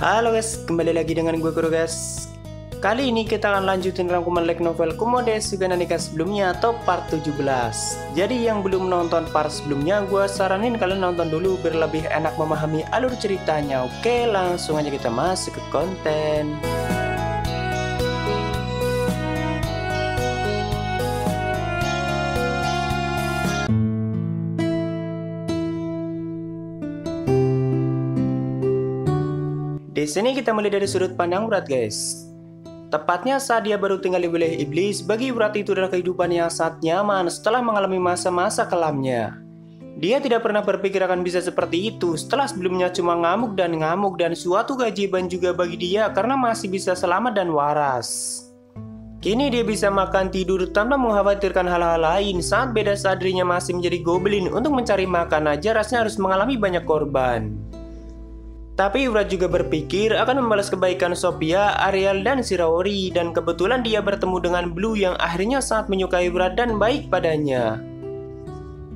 Halo guys, kembali lagi dengan gue Kuro guys. Kali ini kita akan lanjutin rangkuman light novel Komodo Suga no Nika sebelumnya atau part 17. Jadi yang belum nonton part sebelumnya, gue saranin kalian nonton dulu biar lebih enak memahami alur ceritanya. Oke, langsung aja kita masuk ke konten. Di sini kita mulai dari sudut pandang Urat guys. Tepatnya saat dia baru tinggal di wilayah iblis, bagi Urat itu adalah kehidupan yang sangat nyaman setelah mengalami masa-masa kelamnya. Dia tidak pernah berpikir akan bisa seperti itu setelah sebelumnya cuma ngamuk dan suatu keajaiban juga bagi dia karena masih bisa selamat dan waras. Kini dia bisa makan tidur tanpa mengkhawatirkan hal-hal lain, saat beda saat dirinya masih menjadi goblin. Untuk mencari makan aja rasanya harus mengalami banyak korban. Tapi Urat juga berpikir akan membalas kebaikan Sophia, Ariel, dan Shiroori, dan kebetulan dia bertemu dengan Blue yang akhirnya sangat menyukai Urat dan baik padanya.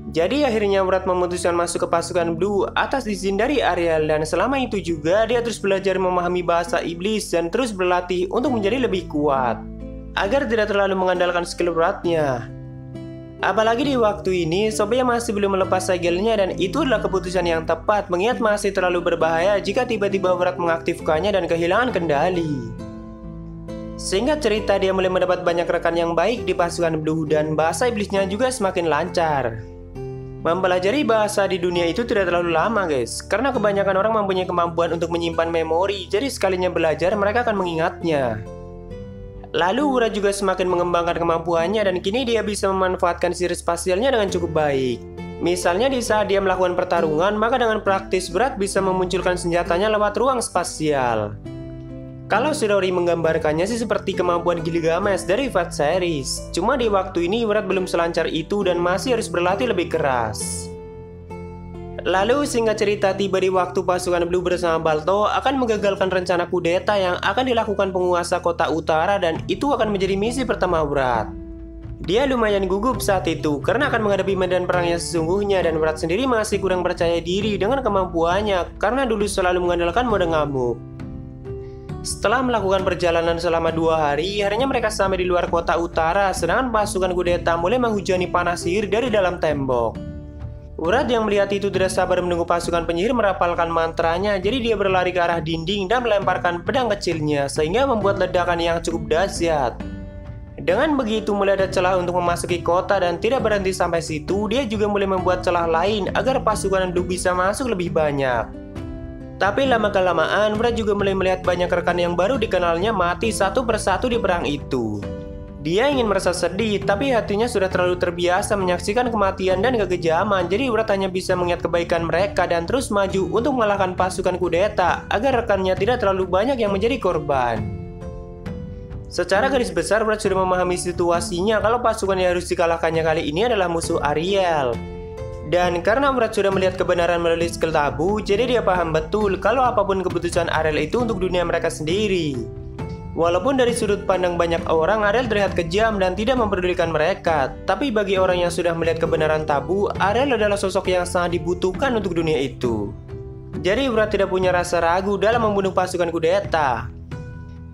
Jadi akhirnya Urat memutuskan masuk ke pasukan Blue atas izin dari Ariel, dan selama itu juga dia terus belajar memahami bahasa iblis dan terus berlatih untuk menjadi lebih kuat agar tidak terlalu mengandalkan skill Uratnya. Apalagi di waktu ini, Sophia masih belum melepas segelnya dan itu adalah keputusan yang tepat mengingat masih terlalu berbahaya jika tiba-tiba Urat mengaktifkannya dan kehilangan kendali. Singkat cerita, dia mulai mendapat banyak rekan yang baik di pasukan Blue dan bahasa iblisnya juga semakin lancar. Mempelajari bahasa di dunia itu tidak terlalu lama guys, karena kebanyakan orang mempunyai kemampuan untuk menyimpan memori, jadi sekalinya belajar mereka akan mengingatnya. Lalu Urat juga semakin mengembangkan kemampuannya dan kini dia bisa memanfaatkan sihir spasialnya dengan cukup baik. Misalnya di saat dia melakukan pertarungan, maka dengan praktis Urat bisa memunculkan senjatanya lewat ruang spasial. Kalau Shiroori menggambarkannya sih seperti kemampuan Gilgamesh dari Fate series. Cuma di waktu ini Urat belum selancar itu dan masih harus berlatih lebih keras. Lalu singkat cerita, tiba di waktu pasukan Blue bersama Balto akan menggagalkan rencana kudeta yang akan dilakukan penguasa kota utara dan itu akan menjadi misi pertama Urat. Dia lumayan gugup saat itu karena akan menghadapi medan perang yang sesungguhnya dan Urat sendiri masih kurang percaya diri dengan kemampuannya karena dulu selalu mengandalkan mode ngamuk. Setelah melakukan perjalanan selama 2 hari, akhirnya mereka sampai di luar kota utara sedangkan pasukan kudeta mulai menghujani panah sihir dari dalam tembok. Urat yang melihat itu tidak sabar menunggu pasukan penyihir merapalkan mantranya, jadi dia berlari ke arah dinding dan melemparkan pedang kecilnya sehingga membuat ledakan yang cukup dahsyat. Dengan begitu mulai ada celah untuk memasuki kota dan tidak berhenti sampai situ, dia juga mulai membuat celah lain agar pasukan Blue bisa masuk lebih banyak. Tapi lama-kelamaan Urat juga mulai melihat banyak rekan yang baru dikenalnya mati satu persatu di perang itu. Dia ingin merasa sedih, tapi hatinya sudah terlalu terbiasa menyaksikan kematian dan kekejaman, jadi Urat hanya bisa mengingat kebaikan mereka dan terus maju untuk mengalahkan pasukan kudeta agar rekannya tidak terlalu banyak yang menjadi korban. Secara garis besar Urat sudah memahami situasinya kalau pasukan yang harus dikalahkannya kali ini adalah musuh Ariel. Dan karena Urat sudah melihat kebenaran melalui skill tabu, jadi dia paham betul kalau apapun keputusan Ariel itu untuk dunia mereka sendiri. Walaupun dari sudut pandang banyak orang, Ariel terlihat kejam dan tidak mempedulikan mereka. Tapi bagi orang yang sudah melihat kebenaran tabu, Ariel adalah sosok yang sangat dibutuhkan untuk dunia itu. Jadi Urat tidak punya rasa ragu dalam membunuh pasukan kudeta.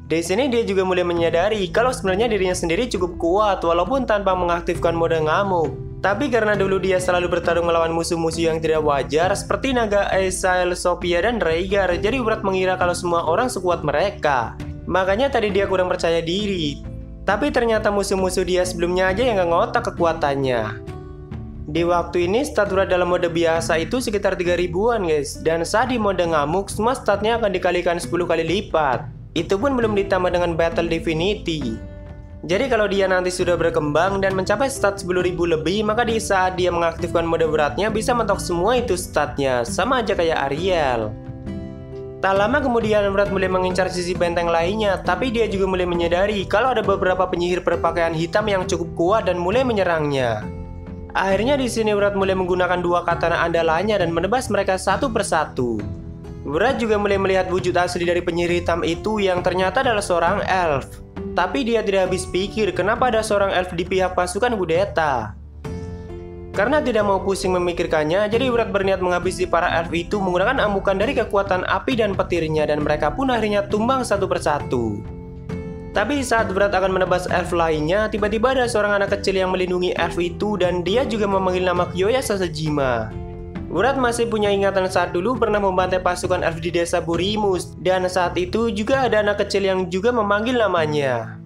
Di sini dia juga mulai menyadari kalau sebenarnya dirinya sendiri cukup kuat walaupun tanpa mengaktifkan mode ngamuk. Tapi karena dulu dia selalu bertarung melawan musuh-musuh yang tidak wajar seperti naga Aesiel, Sophia, dan Rhaegar, jadi Urat mengira kalau semua orang sekuat mereka. Makanya tadi dia kurang percaya diri. Tapi ternyata musuh-musuh dia sebelumnya aja yang gak ngotak kekuatannya. Di waktu ini stat Urat dalam mode biasa itu sekitar 3000-an guys. Dan saat di mode ngamuk semua statnya akan dikalikan 10 kali lipat. Itu pun belum ditambah dengan Battle Divinity. Jadi kalau dia nanti sudah berkembang dan mencapai stat 10.000 lebih, maka di saat dia mengaktifkan mode beratnya bisa mentok semua itu statnya. Sama aja kayak Ariel. Tak lama kemudian Urat mulai mengincar sisi benteng lainnya, tapi dia juga mulai menyadari kalau ada beberapa penyihir berpakaian hitam yang cukup kuat dan mulai menyerangnya. Akhirnya di sini Urat mulai menggunakan 2 katana andalannya dan menebas mereka satu persatu. Urat juga mulai melihat wujud asli dari penyihir hitam itu yang ternyata adalah seorang elf. Tapi dia tidak habis pikir kenapa ada seorang elf di pihak pasukan kudeta. Karena tidak mau pusing memikirkannya, jadi Wrath berniat menghabisi para elf itu menggunakan amukan dari kekuatan api dan petirnya, dan mereka pun akhirnya tumbang satu persatu. Tapi saat Wrath akan menebas elf lainnya, tiba-tiba ada seorang anak kecil yang melindungi elf itu dan dia juga memanggil nama Kyoya Sasajima. Wrath masih punya ingatan saat dulu pernah membantai pasukan elf di desa Burimus, dan saat itu juga ada anak kecil yang juga memanggil namanya.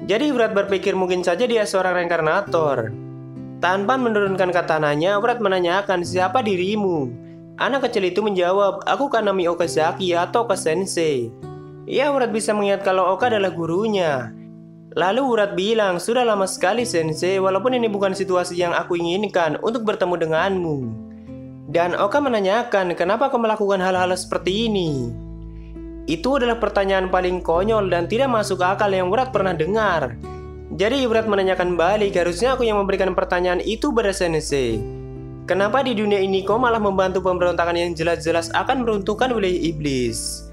Jadi Wrath berpikir mungkin saja dia seorang reinkarnator. Tanpa menurunkan katananya, Wrath menanyakan, "Siapa dirimu?" Anak kecil itu menjawab, "Aku Kanami Okazaki atau Oka Sensei." Ya, Wrath bisa mengingat kalau Oka adalah gurunya. Lalu Wrath bilang, "Sudah lama sekali Sensei, walaupun ini bukan situasi yang aku inginkan untuk bertemu denganmu." Dan Oka menanyakan, "Kenapa kau melakukan hal-hal seperti ini?" Itu adalah pertanyaan paling konyol dan tidak masuk akal yang Wrath pernah dengar. Jadi Wrath menanyakan balik, "Harusnya aku yang memberikan pertanyaan itu pada Sensei. Kenapa di dunia ini kau malah membantu pemberontakan yang jelas-jelas akan meruntuhkan wilayah iblis?"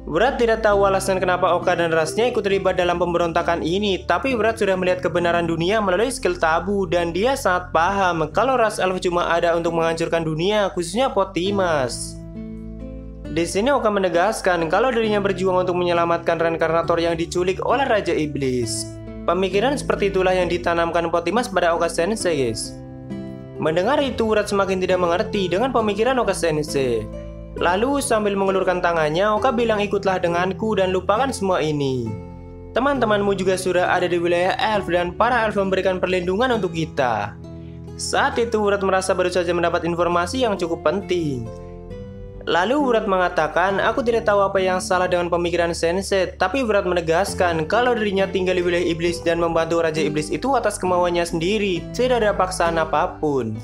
Wrath tidak tahu alasan kenapa Oka dan rasnya ikut terlibat dalam pemberontakan ini, tapi Wrath sudah melihat kebenaran dunia melalui skill tabu dan dia sangat paham kalau ras elf cuma ada untuk menghancurkan dunia, khususnya Potimas. Di sini Oka menegaskan kalau dirinya berjuang untuk menyelamatkan reinkarnator yang diculik oleh Raja Iblis. Pemikiran seperti itulah yang ditanamkan Potimas pada Oka Sensei, guys. Mendengar itu, Wrath semakin tidak mengerti dengan pemikiran Oka Sensei. Lalu sambil mengulurkan tangannya, Oka bilang, "Ikutlah denganku dan lupakan semua ini. Teman-temanmu juga sudah ada di wilayah elf dan para elf memberikan perlindungan untuk kita." Saat itu Wrath merasa baru saja mendapat informasi yang cukup penting. Lalu Wrath mengatakan, "Aku tidak tahu apa yang salah dengan pemikiran Sensei," tapi Wrath menegaskan kalau dirinya tinggal di wilayah iblis dan membantu Raja Iblis itu atas kemauannya sendiri, tidak ada paksaan apapun.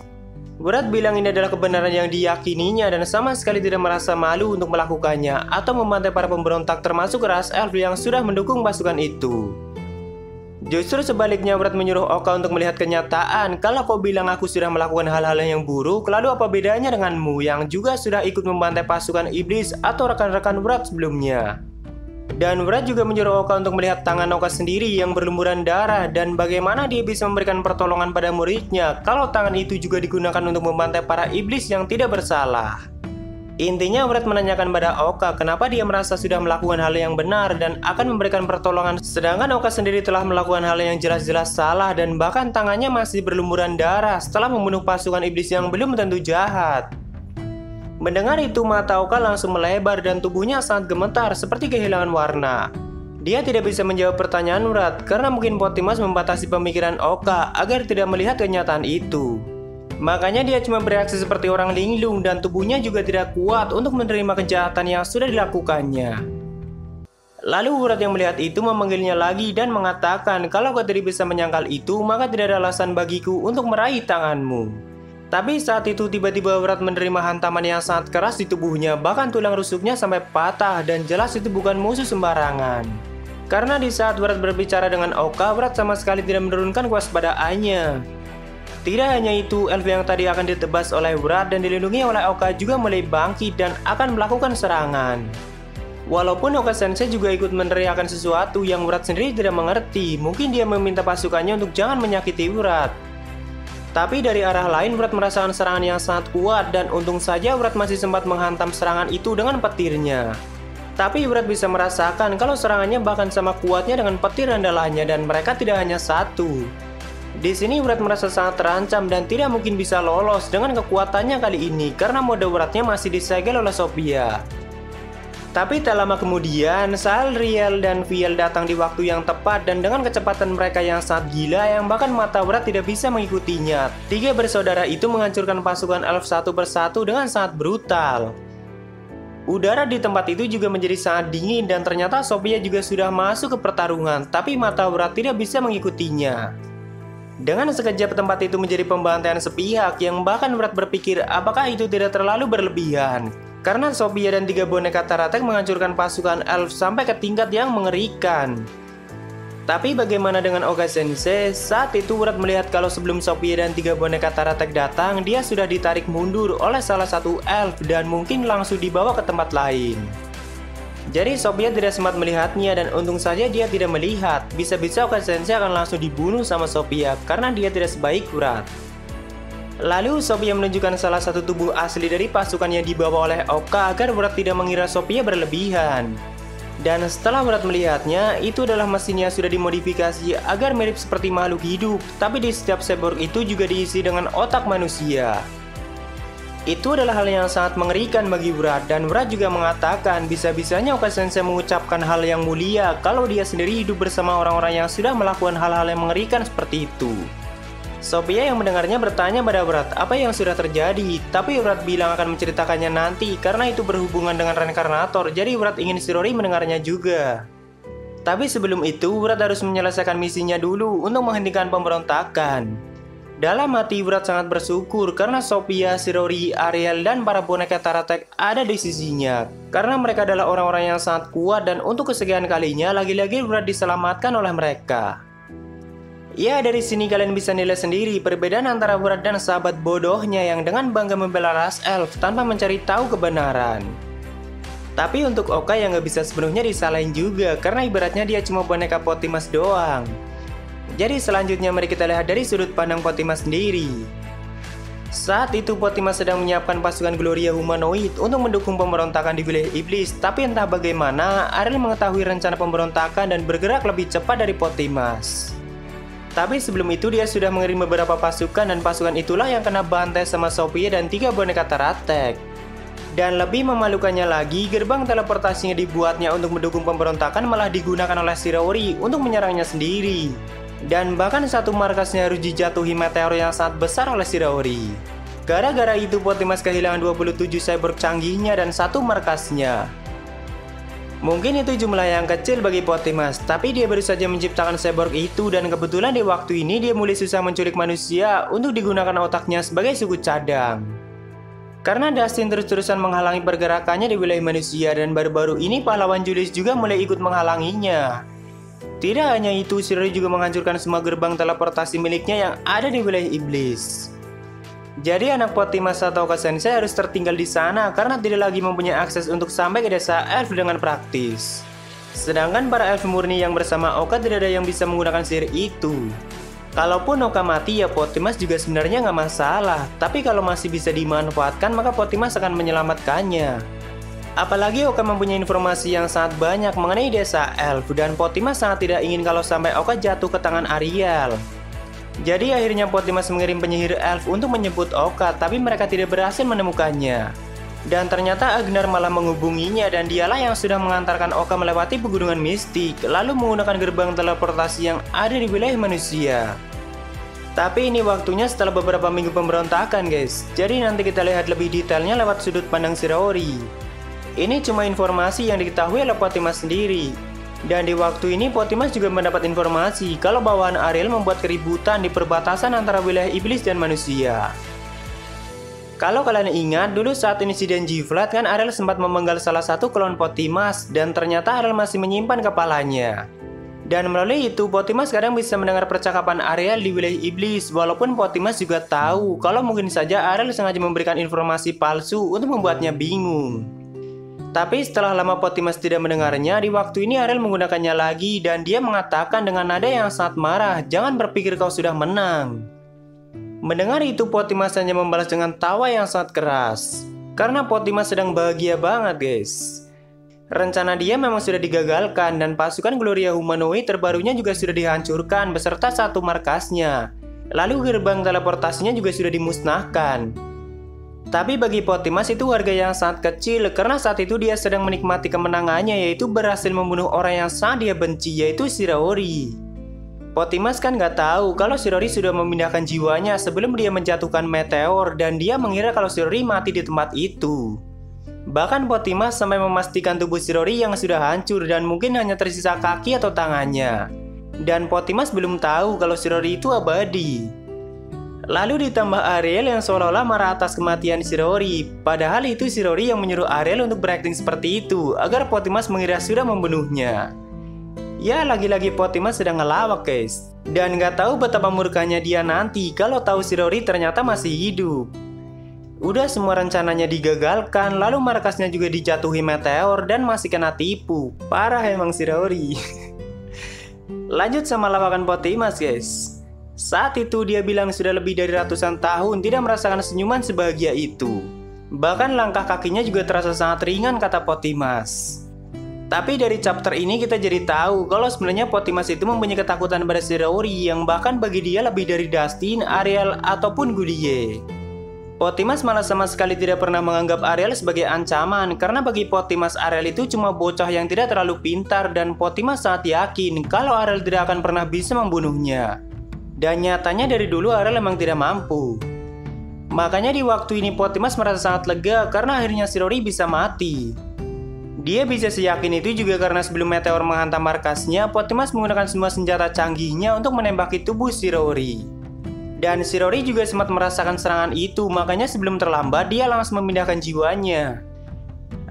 Wrath bilang ini adalah kebenaran yang diyakininya dan sama sekali tidak merasa malu untuk melakukannya atau membantai para pemberontak termasuk ras elf yang sudah mendukung pasukan itu. Justru sebaliknya, Wrath menyuruh Oka untuk melihat kenyataan. "Kalau kau bilang aku sudah melakukan hal-hal yang buruk, lalu apa bedanya denganmu yang juga sudah ikut membantai pasukan iblis atau rekan-rekan Wrath sebelumnya?" Dan Wrath juga menyuruh Oka untuk melihat tangan Oka sendiri yang berlumuran darah dan bagaimana dia bisa memberikan pertolongan pada muridnya kalau tangan itu juga digunakan untuk membantai para iblis yang tidak bersalah. Intinya Wrath menanyakan pada Oka kenapa dia merasa sudah melakukan hal yang benar dan akan memberikan pertolongan, sedangkan Oka sendiri telah melakukan hal yang jelas-jelas salah dan bahkan tangannya masih berlumuran darah setelah membunuh pasukan iblis yang belum tentu jahat. Mendengar itu, mata Oka langsung melebar dan tubuhnya sangat gemetar seperti kehilangan warna. Dia tidak bisa menjawab pertanyaan Wrath karena mungkin Potimas membatasi pemikiran Oka agar tidak melihat kenyataan itu. Makanya dia cuma bereaksi seperti orang linglung dan tubuhnya juga tidak kuat untuk menerima kejahatan yang sudah dilakukannya. Lalu Wrath yang melihat itu memanggilnya lagi dan mengatakan, "Kalau kau tidak bisa menyangkal itu, maka tidak ada alasan bagiku untuk meraih tanganmu." Tapi saat itu tiba-tiba Wrath menerima hantaman yang sangat keras di tubuhnya, bahkan tulang rusuknya sampai patah dan jelas itu bukan musuh sembarangan. Karena di saat Wrath berbicara dengan Oka, Wrath sama sekali tidak menurunkan kewaspadaannya. Tidak hanya itu, elf yang tadi akan ditebas oleh Wrath dan dilindungi oleh Oka juga mulai bangkit dan akan melakukan serangan. Walaupun Oka Sensei juga ikut meneriakkan sesuatu yang Wrath sendiri tidak mengerti, mungkin dia meminta pasukannya untuk jangan menyakiti Wrath. Tapi dari arah lain Wrath merasakan serangan yang sangat kuat dan untung saja Wrath masih sempat menghantam serangan itu dengan petirnya. Tapi Wrath bisa merasakan kalau serangannya bahkan sama kuatnya dengan petir andalannya dan mereka tidak hanya satu. Di sini Wrath merasa sangat terancam dan tidak mungkin bisa lolos dengan kekuatannya kali ini karena mode Wrath-nya masih disegel oleh Sophia. Tapi tak lama kemudian, Salriel dan Viel datang di waktu yang tepat dan dengan kecepatan mereka yang sangat gila yang bahkan mata Wrath tidak bisa mengikutinya. Tiga bersaudara itu menghancurkan pasukan elf satu persatu dengan sangat brutal. Udara di tempat itu juga menjadi sangat dingin dan ternyata Sophia juga sudah masuk ke pertarungan, tapi mata Wrath tidak bisa mengikutinya. Dengan sekejap tempat itu menjadi pembantaian sepihak yang bahkan Wrath berpikir apakah itu tidak terlalu berlebihan. Karena Sophia dan tiga boneka Taratek menghancurkan pasukan elf sampai ke tingkat yang mengerikan. Tapi bagaimana dengan Oka Sensei? Saat itu Wrath melihat kalau sebelum Sophia dan tiga boneka Taratek datang, dia sudah ditarik mundur oleh salah satu elf dan mungkin langsung dibawa ke tempat lain. Jadi Sophia tidak sempat melihatnya dan untung saja dia tidak melihat. Bisa-bisa Oka Sensei akan langsung dibunuh sama Sophia karena dia tidak sebaik Wrath. Lalu Sophia menunjukkan salah satu tubuh asli dari pasukan yang dibawa oleh Oka agar Wrath tidak mengira Sophia berlebihan. Dan setelah Wrath melihatnya, itu adalah mesin yang sudah dimodifikasi agar mirip seperti makhluk hidup, tapi di setiap cyborg itu juga diisi dengan otak manusia. Itu adalah hal yang sangat mengerikan bagi Wrath, dan Wrath juga mengatakan bisa-bisanya Oka Sensei mengucapkan hal yang mulia kalau dia sendiri hidup bersama orang-orang yang sudah melakukan hal-hal yang mengerikan seperti itu. Sophia yang mendengarnya bertanya pada Wrath apa yang sudah terjadi, tapi Wrath bilang akan menceritakannya nanti karena itu berhubungan dengan reinkarnator, jadi Wrath ingin Shirori mendengarnya juga. Tapi sebelum itu, Wrath harus menyelesaikan misinya dulu untuk menghentikan pemberontakan. Dalam hati Wrath sangat bersyukur karena Sophia, Shirori, Ariel, dan para boneka Taratek ada di sisinya, karena mereka adalah orang-orang yang sangat kuat dan untuk kesekian kalinya lagi-lagi Wrath diselamatkan oleh mereka. Ya, dari sini kalian bisa nilai sendiri perbedaan antara Wrath dan sahabat bodohnya yang dengan bangga membela ras elf tanpa mencari tahu kebenaran. Tapi untuk Oka yang nggak bisa sepenuhnya disalahin juga karena ibaratnya dia cuma boneka Potimas doang. Jadi selanjutnya mari kita lihat dari sudut pandang Potimas sendiri. Saat itu Potimas sedang menyiapkan pasukan Gloria humanoid untuk mendukung pemberontakan di wilayah iblis, tapi entah bagaimana Ariel mengetahui rencana pemberontakan dan bergerak lebih cepat dari Potimas. Tapi sebelum itu dia sudah mengirim beberapa pasukan dan pasukan itulah yang kena bantai sama Sophia dan 3 boneka Taratek. Dan lebih memalukannya lagi, gerbang teleportasi yang dibuatnya untuk mendukung pemberontakan malah digunakan oleh Shirori untuk menyerangnya sendiri. Dan bahkan satu markasnya harus dijatuhi meteor yang sangat besar oleh Shirori. Gara-gara itu Potimas kehilangan 27 cyborg canggihnya dan satu markasnya. Mungkin itu jumlah yang kecil bagi Potimas, tapi dia baru saja menciptakan cyborg itu dan kebetulan di waktu ini dia mulai susah menculik manusia untuk digunakan otaknya sebagai suku cadang. Karena Dustin terus-terusan menghalangi pergerakannya di wilayah manusia dan baru-baru ini pahlawan Julius juga mulai ikut menghalanginya. Tidak hanya itu, Shirori juga menghancurkan semua gerbang teleportasi miliknya yang ada di wilayah iblis. Jadi anak Potimas atau Oka Sensei harus tertinggal di sana karena tidak lagi mempunyai akses untuk sampai ke desa elf dengan praktis. Sedangkan para elf murni yang bersama Oka tidak ada yang bisa menggunakan sihir itu. Kalaupun Oka mati ya Potimas juga sebenarnya nggak masalah, tapi kalau masih bisa dimanfaatkan maka Potimas akan menyelamatkannya. Apalagi Oka mempunyai informasi yang sangat banyak mengenai desa elf dan Potimas sangat tidak ingin kalau sampai Oka jatuh ke tangan Ariel. Jadi akhirnya Potimas mengirim penyihir elf untuk menjemput Oka, tapi mereka tidak berhasil menemukannya. Dan ternyata Agnar malah menghubunginya dan dialah yang sudah mengantarkan Oka melewati pegunungan mistik, lalu menggunakan gerbang teleportasi yang ada di wilayah manusia. Tapi ini waktunya setelah beberapa minggu pemberontakan guys, jadi nanti kita lihat lebih detailnya lewat sudut pandang Shirori. Ini cuma informasi yang diketahui oleh Potimas sendiri. Dan di waktu ini Potimas juga mendapat informasi kalau bawahan Ariel membuat keributan di perbatasan antara wilayah iblis dan manusia. Kalau kalian ingat, dulu saat insiden G-Flat kan Ariel sempat memenggal salah satu klon Potimas dan ternyata Ariel masih menyimpan kepalanya. Dan melalui itu Potimas kadang bisa mendengar percakapan Ariel di wilayah iblis, walaupun Potimas juga tahu kalau mungkin saja Ariel sengaja memberikan informasi palsu untuk membuatnya bingung. Tapi setelah lama Potimas tidak mendengarnya, di waktu ini Ariel menggunakannya lagi dan dia mengatakan dengan nada yang sangat marah, "Jangan berpikir kau sudah menang." Mendengar itu Potimas hanya membalas dengan tawa yang sangat keras. Karena Potimas sedang bahagia banget guys. Rencana dia memang sudah digagalkan dan pasukan Gloria humanoid terbarunya juga sudah dihancurkan beserta satu markasnya. Lalu gerbang teleportasinya juga sudah dimusnahkan. Tapi bagi Potimas itu harga yang sangat kecil karena saat itu dia sedang menikmati kemenangannya yaitu berhasil membunuh orang yang sangat dia benci yaitu Shirori. Potimas kan nggak tahu kalau Shirori sudah memindahkan jiwanya sebelum dia menjatuhkan meteor dan dia mengira kalau Shirori mati di tempat itu. Bahkan Potimas sampai memastikan tubuh Shirori yang sudah hancur dan mungkin hanya tersisa kaki atau tangannya. Dan Potimas belum tahu kalau Shirori itu abadi. Lalu ditambah Ariel yang seolah-olah marah atas kematian Shirori. Padahal itu Shirori yang menyuruh Ariel untuk berakting seperti itu agar Potimas mengira sudah membunuhnya. Ya lagi-lagi Potimas sedang ngelawak guys. Dan gak tahu betapa murkanya dia nanti kalau tahu Shirori ternyata masih hidup. Udah semua rencananya digagalkan, lalu markasnya juga dijatuhi meteor dan masih kena tipu. Parah emang Shirori. Lanjut sama lawakan Potimas guys. Saat itu dia bilang sudah lebih dari ratusan tahun tidak merasakan senyuman sebahagia itu. Bahkan langkah kakinya juga terasa sangat ringan, kata Potimas. Tapi dari chapter ini kita jadi tahu kalau sebenarnya Potimas itu mempunyai ketakutan pada Shiraori yang bahkan bagi dia lebih dari Dustin, Ariel, ataupun Goodie. Potimas malah sama sekali tidak pernah menganggap Ariel sebagai ancaman karena bagi Potimas Ariel itu cuma bocah yang tidak terlalu pintar dan Potimas sangat yakin kalau Ariel tidak akan pernah bisa membunuhnya. Dan nyatanya dari dulu Ariel memang tidak mampu. Makanya di waktu ini Potimas merasa sangat lega karena akhirnya Shiraori bisa mati. Dia bisa seyakin itu juga karena sebelum meteor menghantam markasnya, Potimas menggunakan semua senjata canggihnya untuk menembaki tubuh Shiraori. Dan Shiraori juga sempat merasakan serangan itu, makanya sebelum terlambat dia langsung memindahkan jiwanya.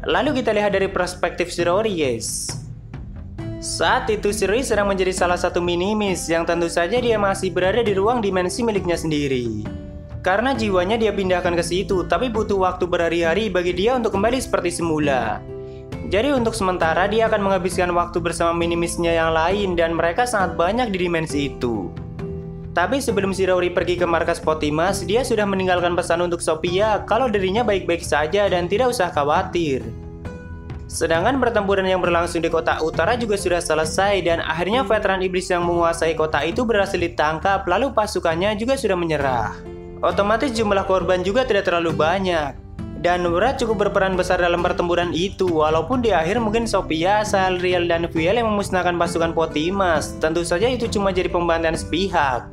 Lalu kita lihat dari perspektif Shiraori, guys. Saat itu Shiraori sedang menjadi salah satu minimis yang tentu saja dia masih berada di ruang dimensi miliknya sendiri. Karena jiwanya dia pindahkan ke situ, tapi butuh waktu berhari-hari bagi dia untuk kembali seperti semula. Jadi untuk sementara dia akan menghabiskan waktu bersama minimisnya yang lain dan mereka sangat banyak di dimensi itu. Tapi sebelum Shiraori pergi ke markas Potimas, dia sudah meninggalkan pesan untuk Sophia kalau dirinya baik-baik saja dan tidak usah khawatir. Sedangkan pertempuran yang berlangsung di kota utara juga sudah selesai dan akhirnya veteran iblis yang menguasai kota itu berhasil ditangkap lalu pasukannya juga sudah menyerah. Otomatis jumlah korban juga tidak terlalu banyak. Dan Wrath cukup berperan besar dalam pertempuran itu, walaupun di akhir mungkin Sophia, Salriel, dan Viel yang memusnahkan pasukan Potimas. Tentu saja itu cuma jadi pembantaian sepihak.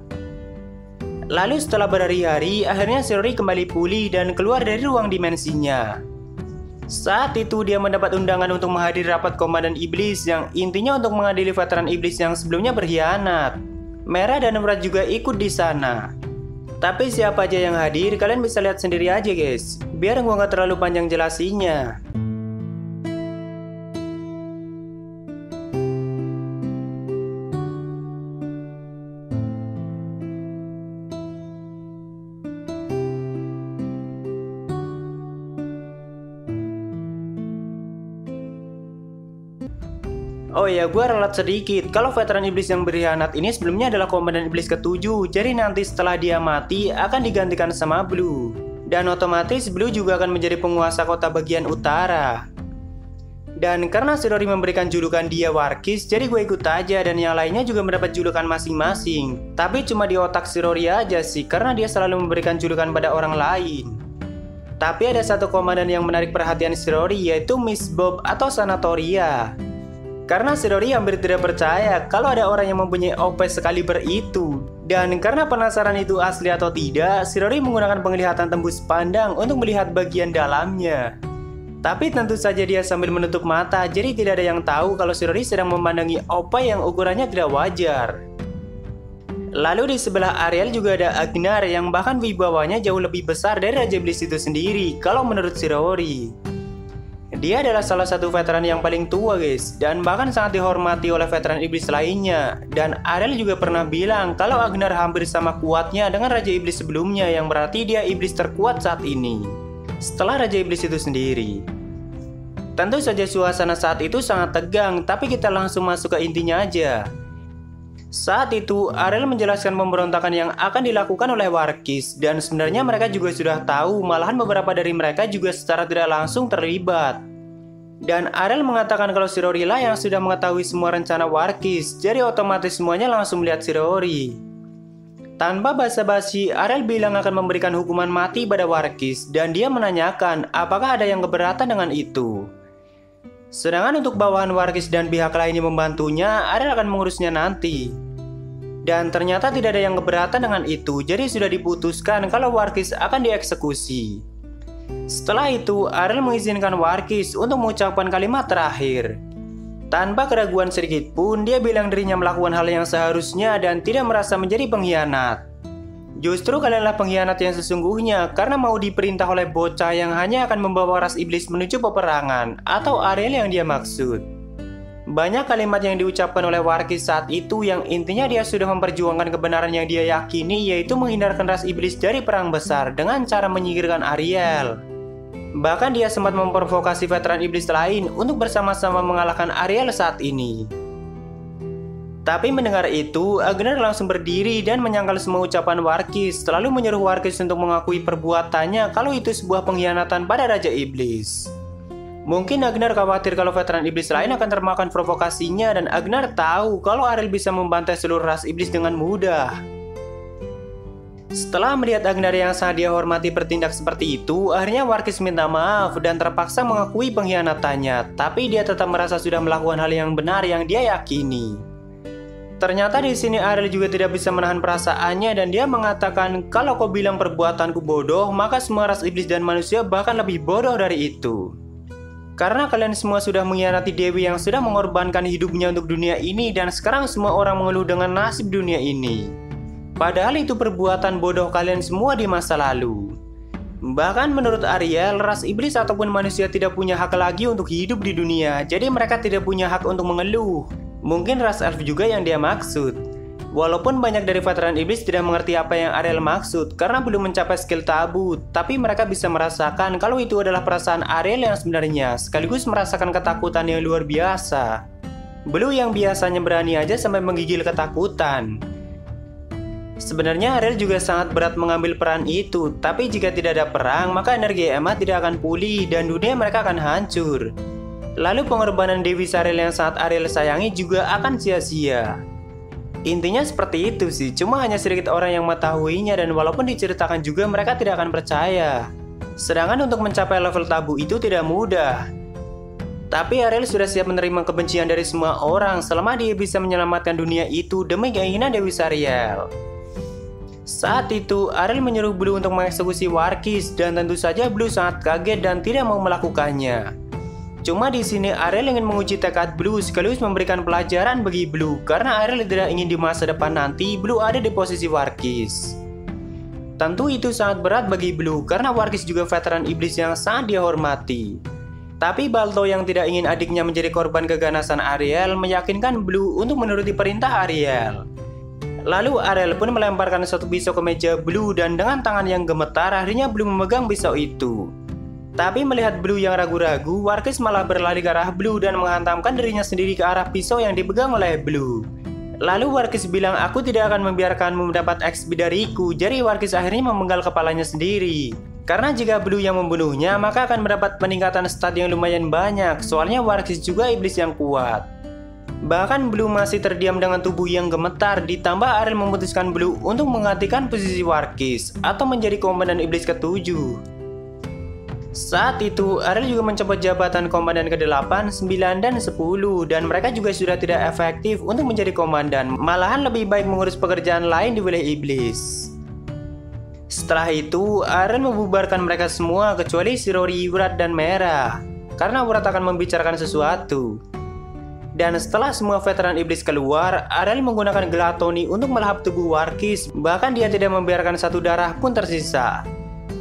Lalu setelah berhari-hari, akhirnya Shiraori kembali pulih dan keluar dari ruang dimensinya. Saat itu dia mendapat undangan untuk menghadiri rapat komandan iblis yang intinya untuk mengadili veteran iblis yang sebelumnya berkhianat. Mera dan Wrath juga ikut di sana. Tapi siapa aja yang hadir, kalian bisa lihat sendiri aja guys. Biar gua nggak terlalu panjang jelasinya. Oh ya, gue ralat sedikit. Kalau veteran iblis yang berkhianat ini sebelumnya adalah komandan iblis ke-7. Jadi nanti setelah dia mati akan digantikan sama Blue. Dan otomatis Blue juga akan menjadi penguasa kota bagian utara. Dan karena Shiraori memberikan julukan dia Warkis, jadi gue ikut aja dan yang lainnya juga mendapat julukan masing-masing. Tapi cuma di otak Shiraori aja sih, karena dia selalu memberikan julukan pada orang lain. Tapi ada satu komandan yang menarik perhatian Shiraori, yaitu Miss Bob atau Sanatoria. Karena Shiraori hampir tidak percaya kalau ada orang yang mempunyai OP sekaliber itu. Dan karena penasaran itu asli atau tidak, Shiraori menggunakan penglihatan tembus pandang untuk melihat bagian dalamnya. Tapi tentu saja dia sambil menutup mata, jadi tidak ada yang tahu kalau Shiraori sedang memandangi OP yang ukurannya tidak wajar. Lalu di sebelah Ariel juga ada Agnar yang bahkan wibawanya jauh lebih besar dari Raja Iblis itu sendiri kalau menurut Shiraori. Dia adalah salah satu veteran yang paling tua guys, dan bahkan sangat dihormati oleh veteran iblis lainnya. Dan Ariel juga pernah bilang kalau Agnar hampir sama kuatnya dengan Raja Iblis sebelumnya, yang berarti dia iblis terkuat saat ini setelah Raja Iblis itu sendiri. Tentu saja suasana saat itu sangat tegang, tapi kita langsung masuk ke intinya aja. Saat itu Ariel menjelaskan pemberontakan yang akan dilakukan oleh Warkis, dan sebenarnya mereka juga sudah tahu, malahan beberapa dari mereka juga secara tidak langsung terlibat. Dan Ariel mengatakan kalau Shiraori lah yang sudah mengetahui semua rencana Warkis, jadi otomatis semuanya langsung melihat Shiraori. Tanpa basa-basi, Ariel bilang akan memberikan hukuman mati pada Warkis, dan dia menanyakan apakah ada yang keberatan dengan itu. Sedangkan untuk bawahan Warkis dan pihak lainnya membantunya, Ariel akan mengurusnya nanti. Dan ternyata tidak ada yang keberatan dengan itu, jadi sudah diputuskan kalau Warkis akan dieksekusi. Setelah itu, Ariel mengizinkan Warkis untuk mengucapkan kalimat terakhir. Tanpa keraguan sedikit pun, dia bilang dirinya melakukan hal yang seharusnya dan tidak merasa menjadi pengkhianat. Justru kalianlah pengkhianat yang sesungguhnya karena mau diperintah oleh bocah yang hanya akan membawa ras iblis menuju peperangan, atau Ariel yang dia maksud. Banyak kalimat yang diucapkan oleh Warkis saat itu yang intinya dia sudah memperjuangkan kebenaran yang dia yakini, yaitu menghindarkan ras iblis dari perang besar dengan cara menyingkirkan Ariel. Bahkan dia sempat memprovokasi veteran iblis lain untuk bersama-sama mengalahkan Ariel saat ini. Tapi mendengar itu, Agnar langsung berdiri dan menyangkal semua ucapan Warkis, lalu menyuruh Warkis untuk mengakui perbuatannya kalau itu sebuah pengkhianatan pada Raja Iblis. Mungkin Agnar khawatir kalau veteran iblis lain akan termakan provokasinya, dan Agnar tahu kalau Ariel bisa membantai seluruh ras iblis dengan mudah. Setelah melihat Agnar yang sangat dia hormati bertindak seperti itu, akhirnya Warkis minta maaf dan terpaksa mengakui pengkhianatannya, tapi dia tetap merasa sudah melakukan hal yang benar yang dia yakini. Ternyata di sini Ariel juga tidak bisa menahan perasaannya, dan dia mengatakan kalau kau bilang perbuatanku bodoh, maka semua ras iblis dan manusia bahkan lebih bodoh dari itu. Karena kalian semua sudah mengkhianati Dewi yang sudah mengorbankan hidupnya untuk dunia ini, dan sekarang semua orang mengeluh dengan nasib dunia ini. Padahal itu perbuatan bodoh kalian semua di masa lalu. Bahkan menurut Ariel, ras iblis ataupun manusia tidak punya hak lagi untuk hidup di dunia, jadi mereka tidak punya hak untuk mengeluh. Mungkin ras elf juga yang dia maksud. Walaupun banyak dari veteran iblis tidak mengerti apa yang Ariel maksud karena belum mencapai skill tabu, tapi mereka bisa merasakan kalau itu adalah perasaan Ariel yang sebenarnya, sekaligus merasakan ketakutan yang luar biasa. Blue yang biasanya berani aja sampai menggigil ketakutan. Sebenarnya Ariel juga sangat berat mengambil peran itu, tapi jika tidak ada perang, maka energi Emma tidak akan pulih dan dunia mereka akan hancur. Lalu pengorbanan Dewi Sariel yang sangat Ariel sayangi juga akan sia-sia. Intinya seperti itu sih, cuma hanya sedikit orang yang mengetahuinya, dan walaupun diceritakan juga mereka tidak akan percaya. Sedangkan untuk mencapai level tabu itu tidak mudah. Tapi Ariel sudah siap menerima kebencian dari semua orang selama dia bisa menyelamatkan dunia itu demi keinginan Dewi Sariel. Saat itu, Ariel menyuruh Blue untuk mengeksekusi Warkis, dan tentu saja Blue sangat kaget dan tidak mau melakukannya. Cuma di sini Ariel ingin menguji tekad Blue sekaligus memberikan pelajaran bagi Blue, karena Ariel tidak ingin di masa depan nanti Blue ada di posisi Warkis. Tentu itu sangat berat bagi Blue karena Warkis juga veteran iblis yang sangat dia hormati. Tapi Balto yang tidak ingin adiknya menjadi korban keganasan Ariel meyakinkan Blue untuk menuruti perintah Ariel. Lalu Ariel pun melemparkan satu pisau ke meja Blue, dan dengan tangan yang gemetar akhirnya Blue memegang pisau itu. Tapi melihat Blue yang ragu-ragu, Warkis malah berlari ke arah Blue dan menghantamkan dirinya sendiri ke arah pisau yang dipegang oleh Blue. Lalu Warkis bilang, aku tidak akan membiarkanmu mendapat XP dariku, jadi Warkis akhirnya memenggal kepalanya sendiri. Karena jika Blue yang membunuhnya, maka akan mendapat peningkatan stat yang lumayan banyak, soalnya Warkis juga iblis yang kuat. Bahkan Blue masih terdiam dengan tubuh yang gemetar, ditambah Ariel memutuskan Blue untuk menggantikan posisi Warkis atau menjadi komandan iblis ke-7. Saat itu, Ariel juga mencopot jabatan komandan ke-8, 9, dan 10, dan mereka juga sudah tidak efektif untuk menjadi komandan, malahan lebih baik mengurus pekerjaan lain di wilayah iblis. Setelah itu, Ariel membubarkan mereka semua kecuali Shirori, Wrath, dan Merah, karena Wrath akan membicarakan sesuatu. Dan setelah semua veteran iblis keluar, Ariel menggunakan Gluttony untuk melahap tubuh Warkis, bahkan dia tidak membiarkan satu darah pun tersisa.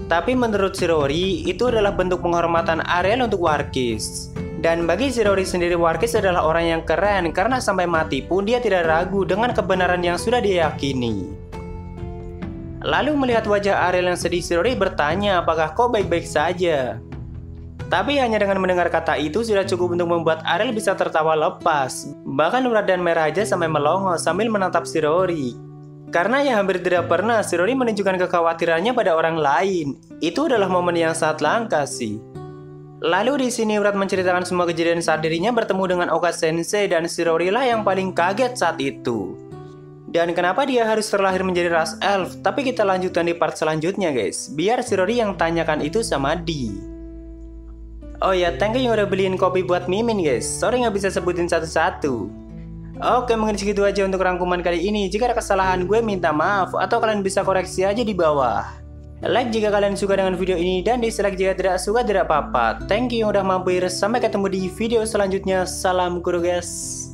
Tapi menurut Shirori, itu adalah bentuk penghormatan Ariel untuk Warkis. Dan bagi Shirori sendiri, Warkis adalah orang yang keren karena sampai mati pun dia tidak ragu dengan kebenaran yang sudah dia yakini. Lalu melihat wajah Ariel yang sedih, Shirori bertanya, apakah kau baik-baik saja? Tapi hanya dengan mendengar kata itu sudah cukup untuk membuat Ariel bisa tertawa lepas. Bahkan Wrath dan Merah aja sampai melongo sambil menatap Shirori. Karena ya hampir tidak pernah Shirori menunjukkan kekhawatirannya pada orang lain. Itu adalah momen yang sangat langka sih. Lalu di sini Wrath menceritakan semua kejadian saat dirinya bertemu dengan Oka Sensei, dan Shirori lah yang paling kaget saat itu. Dan kenapa dia harus terlahir menjadi ras elf? Tapi kita lanjutkan di part selanjutnya guys. Biar Shirori yang tanyakan itu sama Di. Oh ya, thank you yang udah beliin kopi buat Mimin guys. Sorry nggak bisa sebutin satu-satu. Oke, mungkin segitu aja untuk rangkuman kali ini. Jika ada kesalahan gue minta maaf, atau kalian bisa koreksi aja di bawah. Like jika kalian suka dengan video ini, dan dislike jika tidak suka tidak apa-apa. Thank you yang udah mampir. Sampai ketemu di video selanjutnya. Salam guru guys.